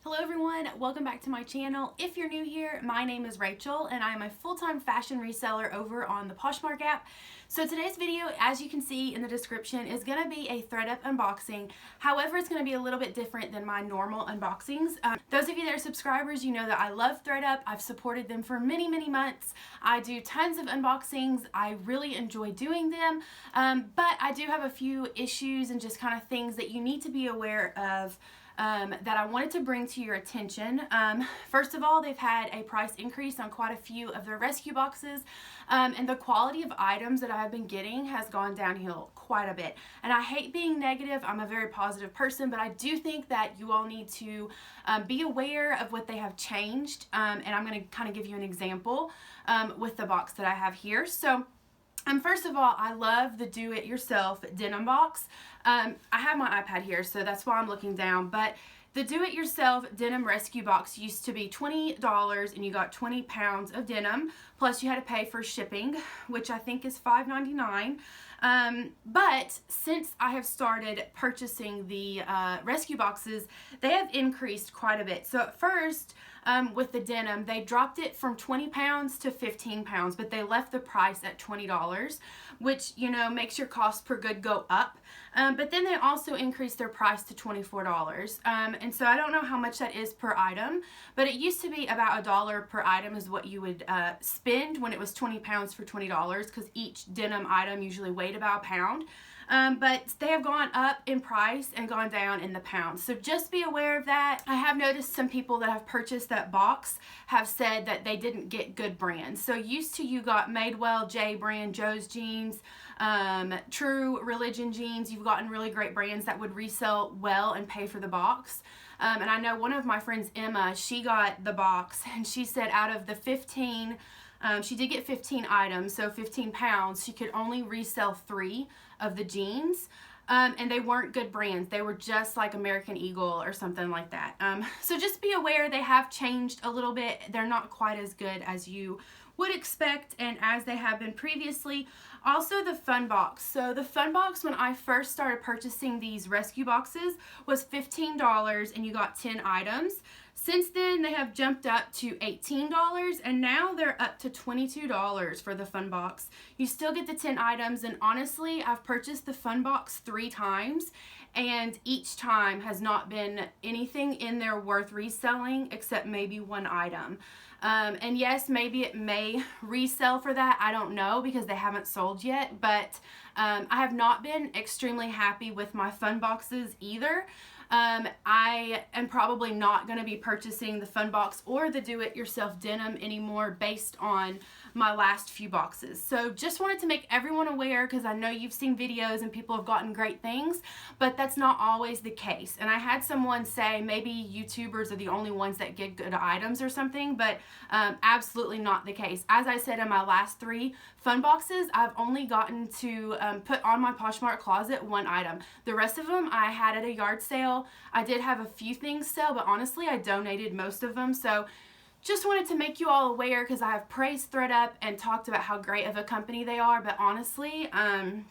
Hello everyone, welcome back to my channel. If you're new here, my name is Rachel and I am a full-time fashion reseller over on the Poshmark app. So today's video, as you can see in the description, is going to be a ThredUP unboxing. However, it's going to be a little bit different than my normal unboxings. Those of you that are subscribers, you know that I love ThredUP. I've supported them for many months. I do tons of unboxings. I really enjoy doing them, but I do have a few issues and just kind of things that you need to be aware of that I wanted to bring to your attention. First of all, they've had a price increase on quite a few of their rescue boxes, and the quality of items that I've been getting has gone downhill quite a bit. And I hate being negative. I'm a very positive person, but I do think that you all need to be aware of what they have changed, and I'm going to kind of give you an example with the box that I have here. So first of all, I love the do-it-yourself denim box. I have my iPad here, so that's why I'm looking down, but the do-it-yourself denim rescue box used to be $20 and you got 20 pounds of denim, plus you had to pay for shipping, which I think is $5.99. But since I have started purchasing the rescue boxes, they have increased quite a bit. So at first, with the denim, they dropped it from 20 pounds to 15 pounds, but they left the price at $20, which, you know, makes your cost per good go up. But then they also increased their price to $24. And so I don't know how much that is per item, but it used to be about $1 per item is what you would spend when it was 20 pounds for $20, because each denim item usually weighed about a pound. But they have gone up in price and gone down in the pounds. So just be aware of that. I have noticed some people that have purchased that box have said that they didn't get good brands. So used to you got Madewell, J brand, Joe's Jeans, True Religion jeans. You've gotten really great brands that would resell well and pay for the box. And I know one of my friends, Emma, she got the box and she said out of the 15, she did get 15 items, so 15 pounds. She could only resell 3 of the jeans, and they weren't good brands. They were just like American Eagle or something like that. So just be aware they have changed a little bit. They're not quite as good as you would expect and as they have been previously. Also the fun box. So the fun box, when I first started purchasing these rescue boxes, was $15 and you got 10 items. Since then, they have jumped up to $18 and now they're up to $22 for the fun box. You still get the 10 items, and honestly, I've purchased the fun box 3 times and each time has not been anything in there worth reselling except maybe 1 item. And yes, maybe it may resell for that. I don't know because they haven't sold yet, but I have not been extremely happy with my fun boxes either. I am probably not going to be purchasing the fun box or the do-it-yourself denim anymore based on my last few boxes. So just wanted to make everyone aware, because I know you've seen videos and people have gotten great things, but that's not always the case. And I had someone say maybe YouTubers are the only ones that get good items or something, but absolutely not the case. As I said in my last 3 fun boxes, I've only gotten to put on my Poshmark closet 1 item. The rest of them I had at a yard sale. I did have a few things sell, but honestly I donated most of them. So just wanted to make you all aware, because I have praised ThredUP and talked about how great of a company they are, but honestly, I'm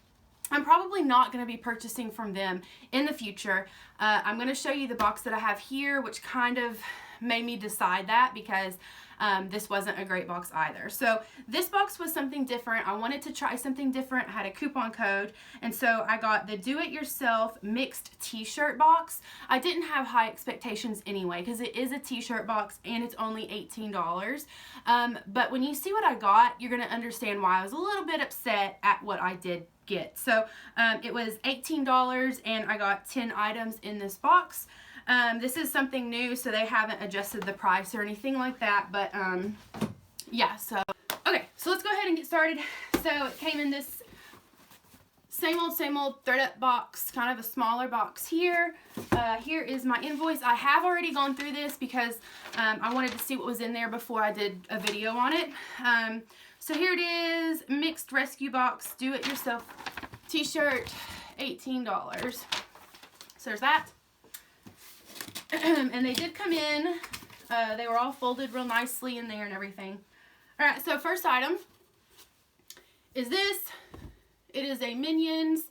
probably not going to be purchasing from them in the future. I'm going to show you the box that I have here, which kind of made me decide that, because this wasn't a great box either. So this box was something different. I wanted to try something different. I had a coupon code, and so I got the do-it-yourself mixed t-shirt box. I didn't have high expectations anyway, because it is a t-shirt box and it's only $18. But when you see what I got, you're going to understand why I was a little bit upset at what I did get. So it was $18 and I got 10 items in this box. This is something new, so they haven't adjusted the price or anything like that, but yeah, so okay, so let's go ahead and get started. So it came in this same old ThredUP box, kind of a smaller box here. Here is my invoice. I have already gone through this because I wanted to see what was in there before I did a video on it. So here it is, mixed rescue box, do-it-yourself t-shirt, $18. So there's that. And they did come in. They were all folded real nicely in there and everything. Alright, so first item is this. It is a Minions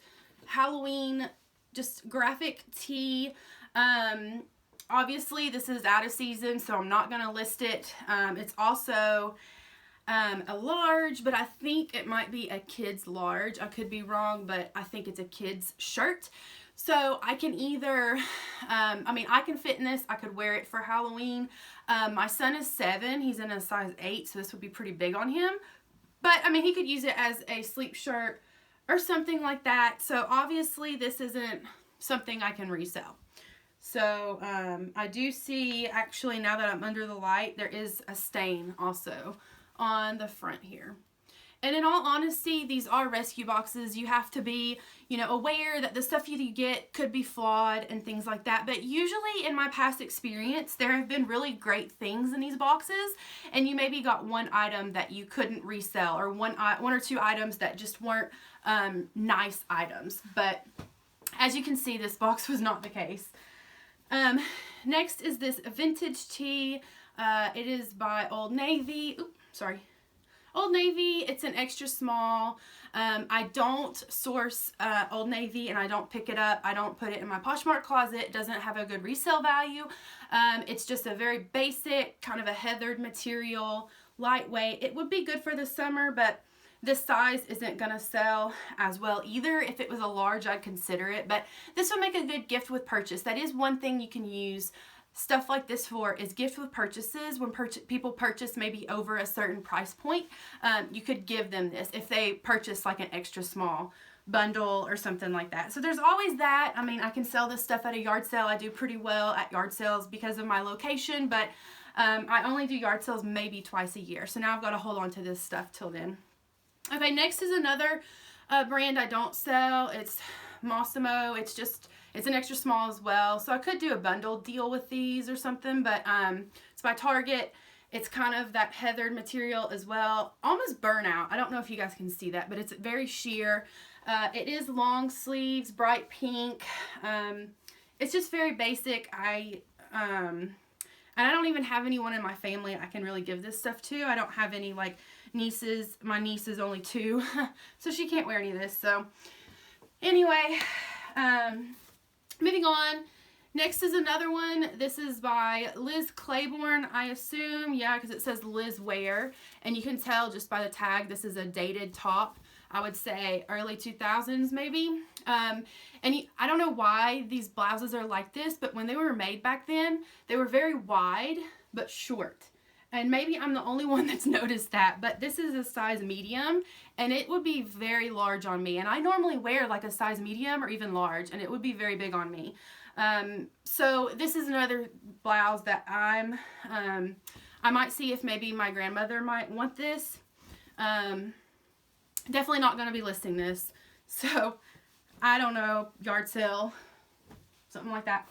Halloween just graphic tee. Obviously, this is out of season, so I'm not going to list it. It's also a large, but I think it might be a kid's large. I could be wrong, but I think it's a kid's shirt. So I can either, I can fit in this. I could wear it for Halloween. My son is 7. He's in a size 8, so this would be pretty big on him. But, he could use it as a sleep shirt or something like that. So obviously this isn't something I can resell. So I do see, actually, now that I'm under the light, there is a stain also on the front here. And in all honesty, these are rescue boxes. You have to be, aware that the stuff you get could be flawed and things like that. But usually in my past experience, there have been really great things in these boxes. And you maybe got one item that you couldn't resell, or one or two items that just weren't nice items. But as you can see, this box was not the case. Next is this vintage tee. It is by Old Navy. Old Navy. It's an extra small. I don't source Old Navy, and I don't pick it up. I don't put it in my Poshmark closet. It doesn't have a good resale value. It's just a very basic, kind of a heathered material, lightweight. It would be good for the summer, but this size isn't going to sell as well either. If it was a large, I'd consider it, but this would make a good gift with purchase. That is one thing you can use stuff like this for, is gift with purchases. When people purchase maybe over a certain price point, you could give them this if they purchase like an extra small bundle or something like that. So there's always that. I can sell this stuff at a yard sale. I do pretty well at yard sales because of my location, but I only do yard sales maybe twice a year. So now I've got to hold on to this stuff till then. Okay, next is another brand I don't sell. It's Mossimo. It's an extra small as well. So I could do a bundle deal with these or something, but it's by Target. It's kind of that heathered material as well. Almost burnout. I don't know if you guys can see that, but it's very sheer. It is long sleeves, bright pink. It's just very basic. And I don't even have anyone in my family I can really give this stuff to. I don't have any like nieces. My niece is only 2, so she can't wear any of this. So anyway, moving on. Next is another one. This is by Liz Claiborne, I assume. Yeah, because it says Liz Wear. And you can tell just by the tag, this is a dated top. I would say early 2000s maybe. I don't know why these blouses are like this, but when they were made back then, they were very wide but short. And maybe I'm the only one that's noticed that, but this is a size medium, and it would be very large on me. And I normally wear like a size medium or even large, and it would be very big on me. So this is another blouse that I might see if maybe my grandmother might want this. Definitely not going to be listing this. So, I don't know, yard sale, something like that.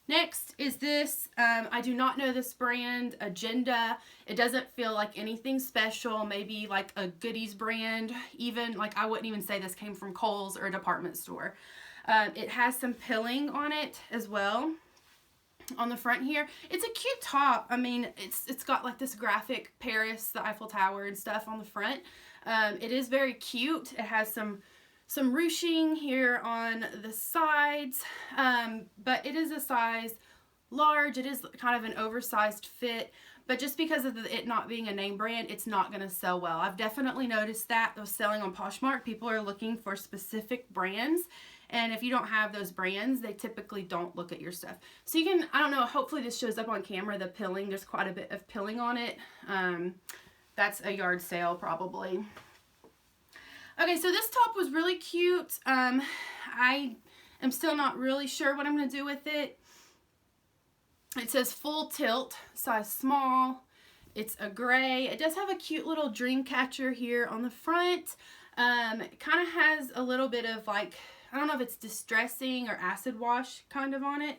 Next is this. I do not know this brand, Agenda. It doesn't feel like anything special, maybe like a goodies brand. Even, like, I wouldn't even say this came from Kohl's or a department store. It has some pilling on it as well on the front here. It's a cute top. It's got like this graphic Paris, the Eiffel Tower and stuff on the front. It is very cute. It has some ruching here on the sides, but it is a size large. It is kind of an oversized fit, but just because of it not being a name brand, it's not going to sell well. I've definitely noticed that. Those selling on Poshmark, people are looking for specific brands, and if you don't have those brands, they typically don't look at your stuff. So you can, I don't know, hopefully this shows up on camera, the pilling. There's quite a bit of pilling on it. That's a yard sale probably. Okay, so this top was really cute. I am still not really sure what I'm going to do with it. It says full tilt, size small. It's a gray. It does have a cute little dream catcher here on the front. It kind of has a little bit of like, I don't know if it's distressing or acid wash kind of on it.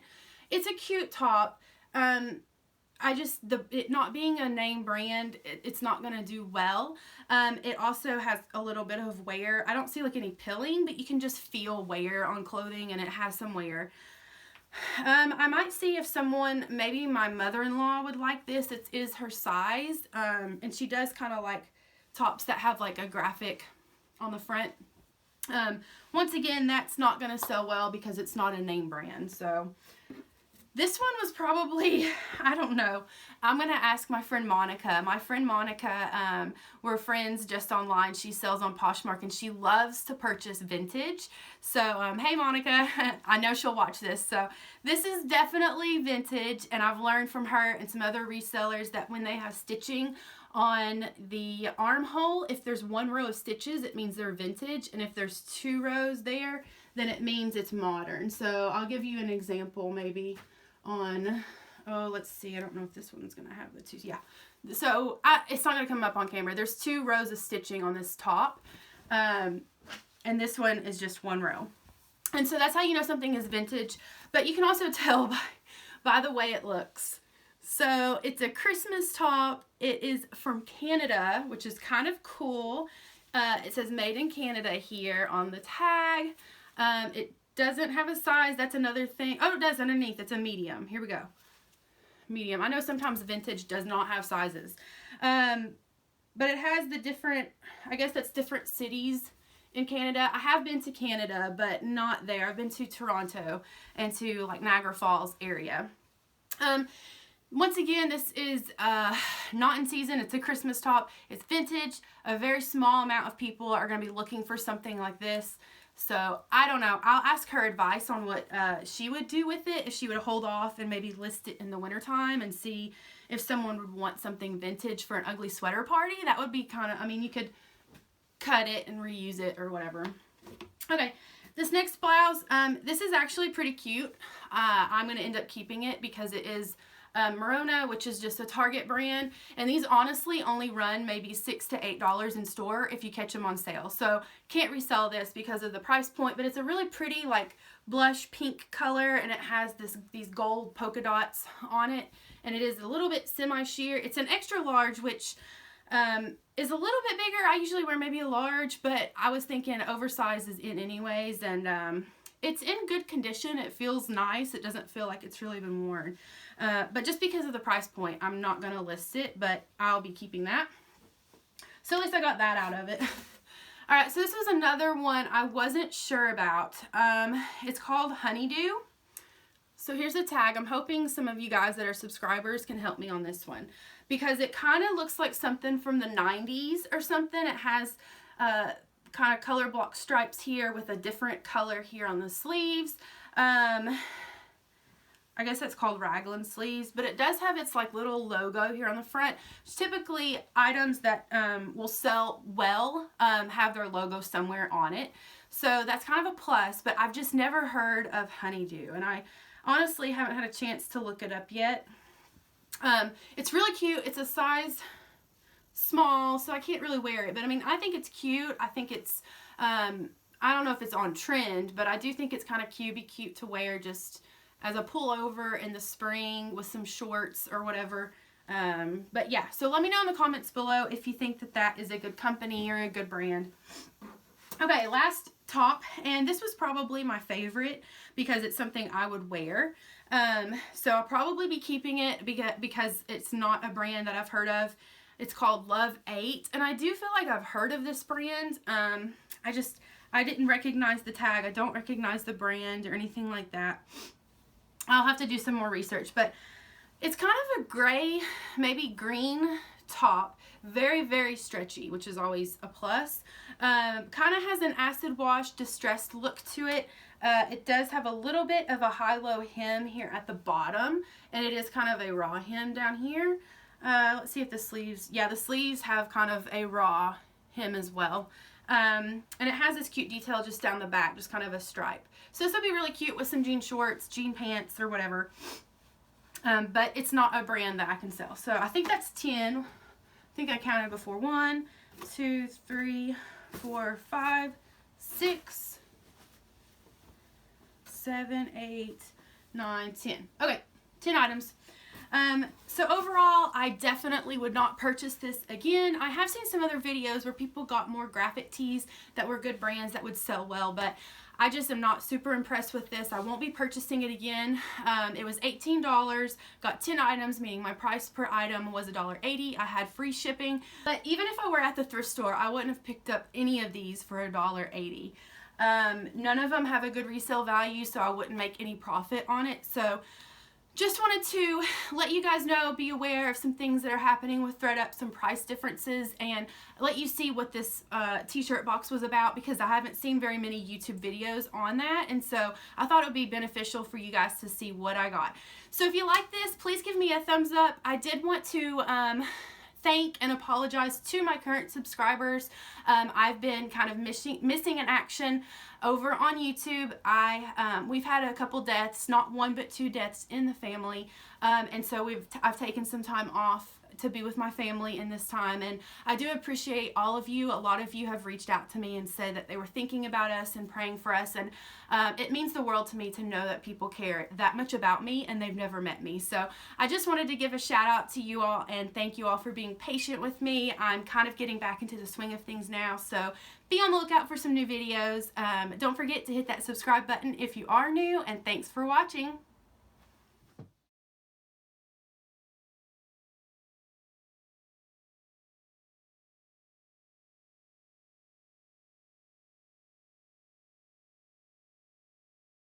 It's a cute top. It not being a name brand, it's not going to do well. It also has a little bit of wear. I don't see like any pilling, but you can just feel wear on clothing, and it has some wear. I might see if someone, maybe my mother-in-law would like this. It is her size, and she does kind of like tops that have like a graphic on the front. Once again, that's not going to sell well because it's not a name brand. So This one was probably, I don't know. I'm going to ask my friend Monica. My friend Monica, we're friends just online. She sells on Poshmark and she loves to purchase vintage. So, hey Monica, I know she'll watch this. So, this is definitely vintage, and I've learned from her and some other resellers that when they have stitching on the armhole, if there's one row of stitches, it means they're vintage, and if there's 2 rows there, then it means it's modern. So, I'll give you an example maybe on, oh, let's see, I don't know if this one's gonna have the 2, yeah. So it's not gonna come up on camera. There's 2 rows of stitching on this top, and this one is just 1 row. And so that's how you know something is vintage, but you can also tell by the way it looks. So it's a Christmas top. It is from Canada, which is kind of cool. It says made in Canada here on the tag. It doesn't have a size. That's another thing. Oh, it does underneath. It's a medium. Here we go. Medium. I know sometimes vintage does not have sizes. But it has the different, I guess that's different cities in Canada. I have been to Canada, but not there. I've been to Toronto and to like Niagara Falls area. Once again, this is not in season. It's a Christmas top. It's vintage. A very small amount of people are going to be looking for something like this. So, I don't know. I'll ask her advice on what she would do with it, if she would hold off and maybe list it in the wintertime and see if someone would want something vintage for an ugly sweater party. That would be kind of, I mean, you could cut it and reuse it or whatever. Okay, this next blouse, this is actually pretty cute. I'm going to end up keeping it because it is Merona, which is just a Target brand, and these honestly only run maybe $6 to $8 in store if you catch them on sale. So can't resell this because of the price point, but it's a really pretty like blush pink color, and it has these gold polka dots on it, and it is a little bit semi-sheer. It's an extra large, which is a little bit bigger. I usually wear maybe a large, but I was thinking oversized is in anyways, and it's in good condition. It feels nice. It doesn't feel like it's really been worn. But just because of the price point, I'm not going to list it, but I'll be keeping that. So at least I got that out of it. All right, so this was another one I wasn't sure about. It's called Honeydew. So here's the tag. I'm hoping some of you guys that are subscribers can help me on this one, because it kind of looks like something from the 90s or something. It has kind of color block stripes here with a different color here on the sleeves. I guess that's called raglan sleeves, but it does have its like little logo here on the front. Typically items that will sell well have their logo somewhere on it. So that's kind of a plus, but I've just never heard of Honeydew, and I honestly haven't had a chance to look it up yet. It's really cute. It's a size small, so I can't really wear it, but I mean, I think it's cute. I think it's, I don't know if it's on trend, but I do think it's kind of cute, be cute to wear just as a pullover in the spring with some shorts or whatever. But yeah, so let me know in the comments below if you think that that is a good company or a good brand. Okay, last top, and this was probably my favorite because it's something I would wear. So I'll probably be keeping it because it's not a brand that I've heard of. It's called Love 8, and I do feel like I've heard of this brand. I didn't recognize the tag. I don't recognize the brand or anything like that. I'll have to do some more research, but it's kind of a gray, maybe green top. Very, very stretchy, which is always a plus. Kind of has an acid wash, distressed look to it. It does have a little bit of a high-low hem here at the bottom, and it is kind of a raw hem down here. Let's see if the sleeves, yeah, the sleeves have kind of a raw hem as well. And it has this cute detail just down the back, just kind of a stripe. So this will be really cute with some jean shorts, jean pants, or whatever. But it's not a brand that I can sell. So I think that's 10. I think I counted before. 1, 2, 3, 4, 5, 6, 7, 8, 9, 10. Okay, 10 items. So overall, I definitely would not purchase this again. I have seen some other videos where people got more graphic tees that were good brands that would sell well, but I just am not super impressed with this. I won't be purchasing it again. It was $18, got 10 items, meaning my price per item was $1.80. I had free shipping, but even if I were at the thrift store, I wouldn't have picked up any of these for $1.80. None of them have a good resale value, so I wouldn't make any profit on it. So just wanted to let you guys know, be aware of some things that are happening with ThredUP, some price differences, and let you see what this t-shirt box was about, because I haven't seen very many YouTube videos on that, and so I thought it would be beneficial for you guys to see what I got. So if you like this, please give me a thumbs up. I did want to thank and apologize to my current subscribers. I've been kind of missing in action over on YouTube. We've had a couple deaths, not one but two deaths in the family, and so I've taken some time off to be with my family in this time, and I do appreciate all of you. A lot of you have reached out to me and said that they were thinking about us and praying for us, and it means the world to me to know that people care that much about me and they've never met me. So I just wanted to give a shout out to you all and thank you all for being patient with me. I'm kind of getting back into the swing of things now, so be on the lookout for some new videos. Don't forget to hit that subscribe button if you are new, and thanks for watching.